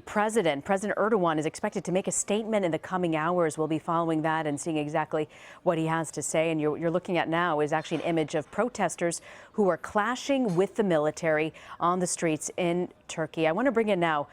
President Erdogan, is expected to make a statement in the coming hours. We'll be following that and seeing exactly what he has to say. And you're looking at now is actually an image of protesters who are clashing with the military on the streets in Turkey. I want to bring in now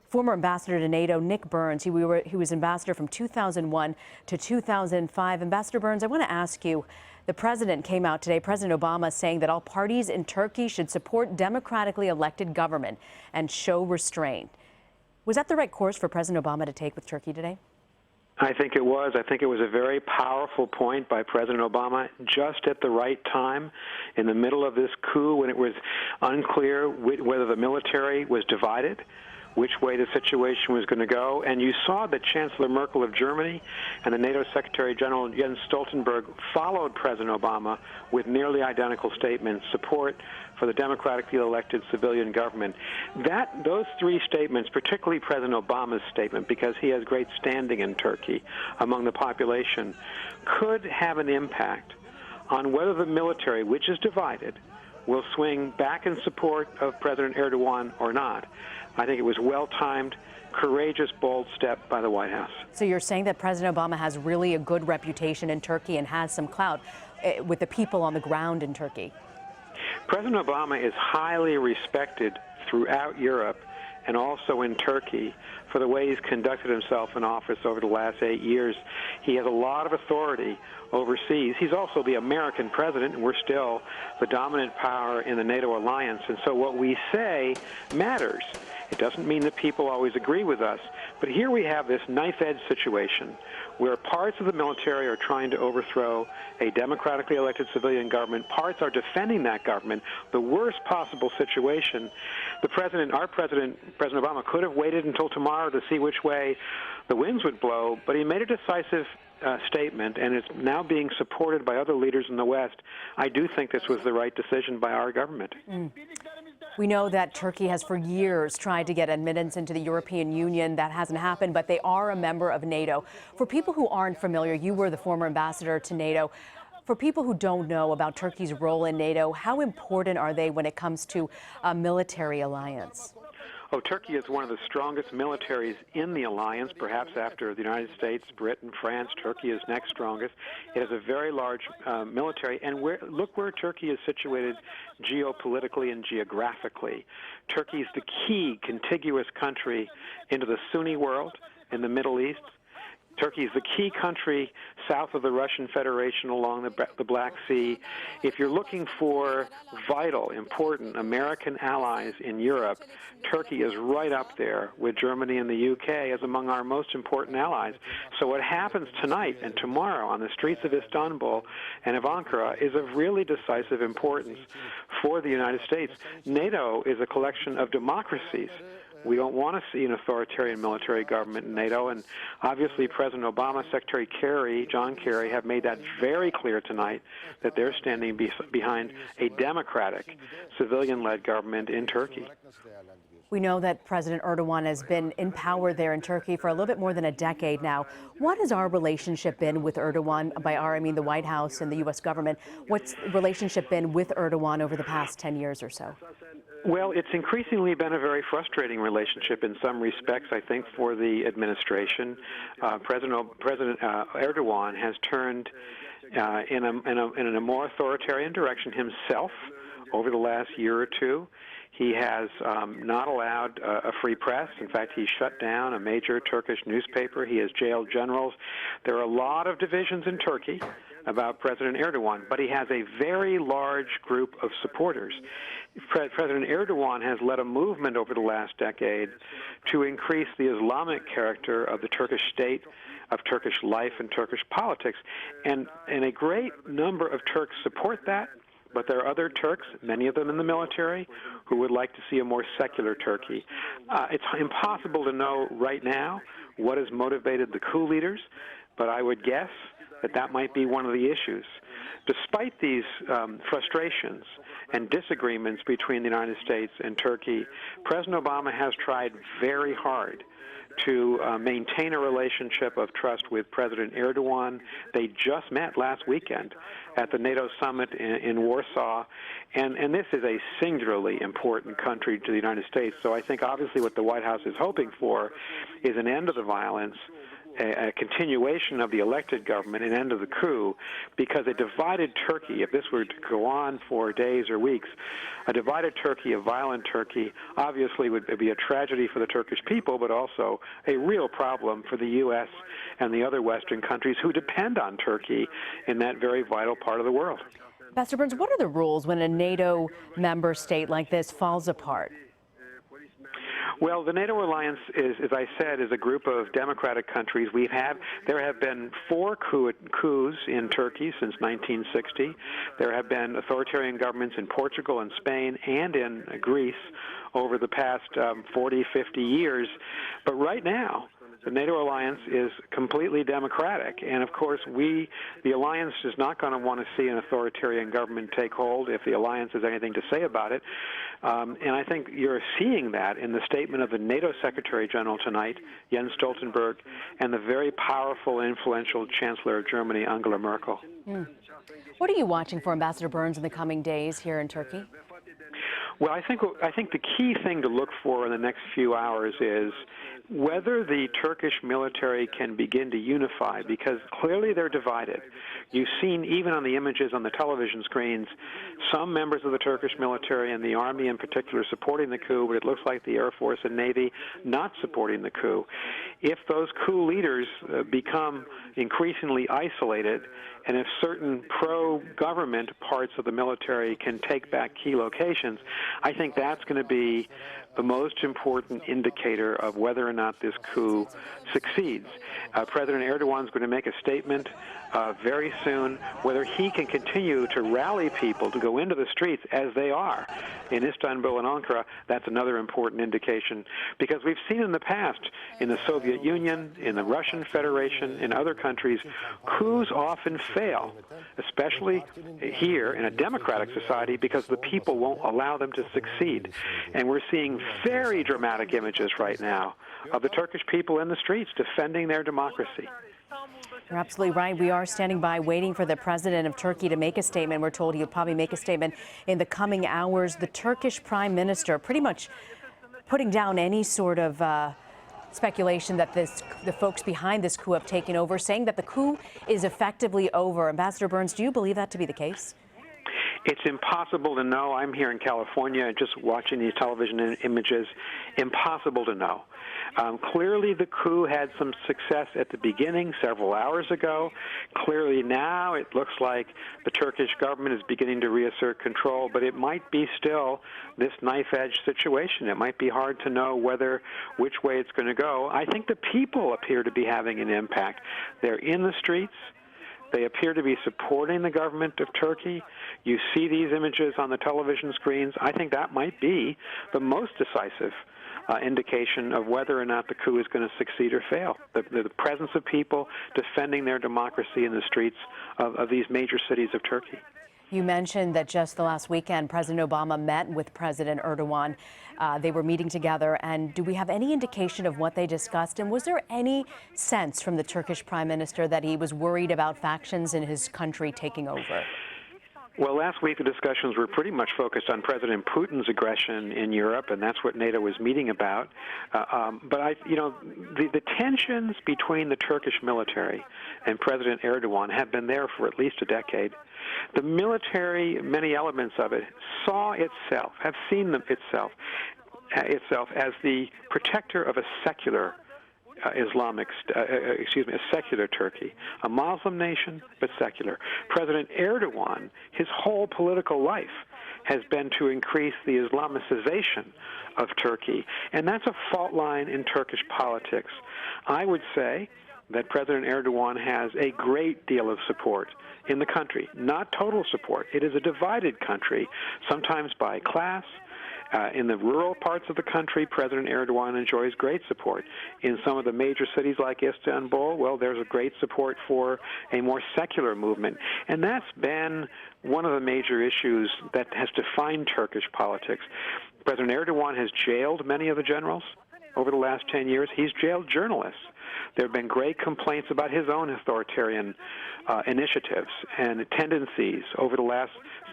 former ambassador to NATO, Nick Burns. He was ambassador from 2001 to 2005. Ambassador Burns, I want to ask you, the president came out today, President Obama, saying that all parties in Turkey should support democratically elected government and show restraint. Was that the right course for President Obama to take with Turkey today? I think it was. I think it was a very powerful point by President Obama, just at the right time, in the middle of this coup, when it was unclear whether the military was divided, which way the situation was going to go. And you saw that Chancellor Merkel of Germany and the NATO Secretary General Jens Stoltenberg followed President Obama with nearly identical statements, support for the democratically elected civilian government. Those three statements, particularly President Obama's statement, because he has great standing in Turkey among the population, could have an impact on whether the military, which is divided, will swing back in support of President Erdogan or not. I think it was well-timed, courageous, bold step by the White House. So you're saying that President Obama has really a good reputation in Turkey and has some clout with the people on the ground in Turkey? President Obama is highly respected throughout Europe and also in Turkey for the way he's conducted himself in office over the last 8 years. He has a lot of authority overseas. He's also the American president, and we're still the dominant power in the NATO alliance. And so what we say matters. It doesn't mean that people always agree with us. But here we have this knife-edge situation where parts of the military are trying to overthrow a democratically elected civilian government. Parts are defending that government, the worst possible situation. Our president, President Obama, could have waited until tomorrow to see which way the winds would blow, but he made a decisive statement, and it's now being supported by other leaders in the West. I do think this was the right decision by our government. We know that Turkey has for years tried to get admittance into the European Union. That hasn't happened, but they are a member of NATO. For people who aren't familiar, you were the former ambassador to NATO. For people who don't know about Turkey's role in NATO, how important are they when it comes to a military alliance? Oh, Turkey is one of the strongest militaries in the alliance, perhaps after the United States, Britain, France. Turkey is next strongest. It has a very large military, and look where Turkey is situated geopolitically and geographically. Turkey is the key contiguous country into the Sunni world in the Middle East. Turkey is the key country south of the Russian Federation along the Black Sea. If you're looking for vital, important American allies in Europe, Turkey is right up there with Germany and the UK as among our most important allies. So what happens tonight and tomorrow on the streets of Istanbul and of Ankara is of really decisive importance for the United States. NATO is a collection of democracies. We don't want to see an authoritarian military government in NATO, and obviously President Obama, Secretary John Kerry, have made that very clear tonight that they're standing behind a democratic, civilian-led government in Turkey. We know that President Erdogan has been in power there in Turkey for a little bit more than a decade now. What has our relationship been with Erdogan? By our, I mean the White House and the U.S. government. What's the relationship been with Erdogan over the past 10 years or so? Well, it's increasingly been a very frustrating relationship in some respects, I think, for the administration. President Erdogan has turned in a more authoritarian direction himself over the last year or two. He has not allowed a free press. In fact, he shut down a major Turkish newspaper. He has jailed generals. There are a lot of divisions in Turkey about President Erdogan, but he has a very large group of supporters. President Erdogan has led a movement over the last decade to increase the Islamic character of the Turkish state, of Turkish life and Turkish politics, and a great number of Turks support that. But there are other Turks, many of them in the military, who would like to see a more secular Turkey. It's impossible to know right now what has motivated the coup leaders, but I would guess that might be one of the issues. despite these frustrations and disagreements between the United States and Turkey, President Obama has tried very hard to maintain a relationship of trust with President Erdogan. They just met last weekend at the NATO summit in Warsaw, and this is a singularly important country to the United States. So I think obviously what the White House is hoping for is an end to the violence, a continuation of the elected government, an end of the coup, because a divided Turkey, if this were to go on for days or weeks, a divided Turkey, a violent Turkey, obviously would be a tragedy for the Turkish people, but also a real problem for the U.S. and the other Western countries who depend on Turkey in that very vital part of the world. Ambassador Burns, what are the rules when a NATO member state like this falls apart? Well, the NATO alliance is, as I said, is a group of democratic countries. There have been 4 coups in Turkey since 1960. There have been authoritarian governments in Portugal and Spain and in Greece over the past 40, 50 years. But right now, the NATO alliance is completely democratic, and of course the alliance is not going to want to see an authoritarian government take hold if the alliance has anything to say about it. And I think you're seeing that in the statement of the NATO Secretary General tonight, Jens Stoltenberg, and the very powerful and influential Chancellor of Germany, Angela Merkel. What are you watching for, Ambassador Burns, in the coming days here in Turkey? Well, I think the key thing to look for in the next few hours is whether the Turkish military can begin to unify, because clearly they're divided. You've seen, even on the images on the television screens, some members of the Turkish military and the army in particular supporting the coup, but it looks like the Air Force and Navy not supporting the coup. If those coup leaders become increasingly isolated, and if certain pro-government parts of the military can take back key locations, I think that's going to be the most important indicator of whether or not this coup succeeds. President Erdogan is going to make a statement very soon whether he can continue to rally people to go into the streets as they are in Istanbul and Ankara. That's another important indication, because we've seen in the past in the Soviet Union, in the Russian Federation, in other countries, coups often fail, especially here in a democratic society, because the people won't allow them to succeed. And we're seeing very dramatic images right now of the Turkish people in the streets defending their democracy. You're absolutely right. We are standing by waiting for the president of Turkey to make a statement. We're told he'll probably make a statement in the coming hours. The Turkish prime minister pretty much putting down any sort of speculation that the folks behind this coup have taken over, saying that the coup is effectively over. Ambassador Burns, do you believe that to be the case? It's impossible to know. I'm here in California just watching these television images. Impossible to know. Clearly the coup had some success at the beginning, several hours ago. Clearly now it looks like the Turkish government is beginning to reassert control, but it might be still this knife-edge situation. It might be hard to know which way it's going to go. I think the people appear to be having an impact. They're in the streets. They appear to be supporting the government of Turkey. You see these images on the television screens. I think that might be the most decisive indication of whether or not the coup is going to succeed or fail. The presence of people defending their democracy in the streets of these major cities of Turkey. You mentioned that just the last weekend, President Obama met with President Erdogan. They were meeting together. And do we have any indication of what they discussed? And was there any sense from the Turkish prime minister that he was worried about factions in his country taking over? Well, last week the discussions were pretty much focused on President Putin's aggression in Europe, and that's what NATO was meeting about. But the tensions between the Turkish military and President Erdogan have been there for at least a decade. The military, many elements of it, have seen itself as the protector of a secular a secular Turkey, a Muslim nation, but secular. President Erdogan, his whole political life has been to increase the Islamicization of Turkey, and that's a fault line in Turkish politics. I would say that President Erdogan has a great deal of support in the country, not total support. It is a divided country, sometimes by class, In the rural parts of the country, President Erdogan enjoys great support. In some of the major cities like Istanbul, well, there's a great support for a more secular movement. And that's been one of the major issues that has defined Turkish politics. President Erdogan has jailed many of the generals over the last 10 years. He's jailed journalists. There have been great complaints about his own authoritarian initiatives and tendencies over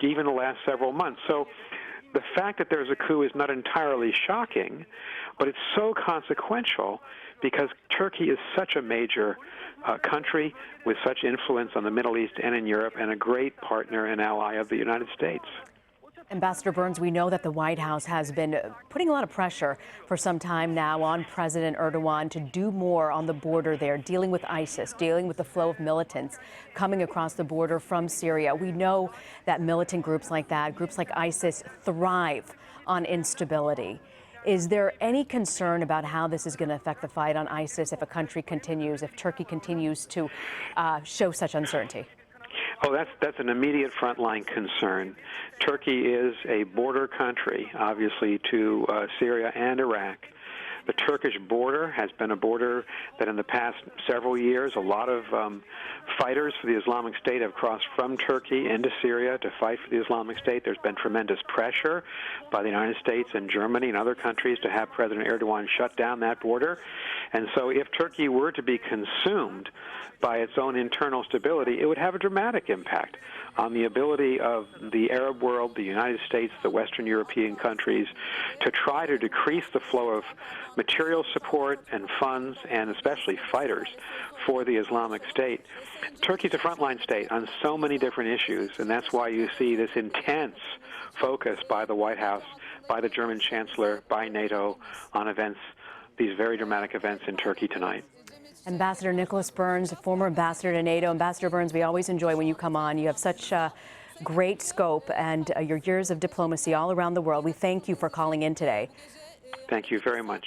even the last several months. So the fact that there's a coup is not entirely shocking, but it's so consequential because Turkey is such a major country with such influence on the Middle East and in Europe, and a great partner and ally of the United States. Ambassador Burns, we know that the White House has been putting a lot of pressure for some time now on President Erdogan to do more on the border there, dealing with ISIS, dealing with the flow of militants coming across the border from Syria. We know that militant groups like that, groups like ISIS, thrive on instability. Is there any concern about how this is going to affect the fight on ISIS if a country continues, if Turkey continues to show such uncertainty? Oh, that's an immediate frontline concern. Turkey is a border country, obviously, to Syria and Iraq. The Turkish border has been a border that in the past several years, a lot of fighters for the Islamic State have crossed from Turkey into Syria to fight for the Islamic State. There's been tremendous pressure by the United States and Germany and other countries to have President Erdogan shut down that border. And so if Turkey were to be consumed by its own internal stability, it would have a dramatic impact on the ability of the Arab world, the United States, the Western European countries to try to decrease the flow of material support and funds, and especially fighters, for the Islamic State. Turkey's a frontline state on so many different issues, and that's why you see this intense focus by the White House, by the German Chancellor, by NATO on events, these very dramatic events in Turkey tonight. Ambassador Nicholas Burns, former ambassador to NATO. Ambassador Burns, we always enjoy when you come on. You have such great scope and your years of diplomacy all around the world. We thank you for calling in today. Thank you very much.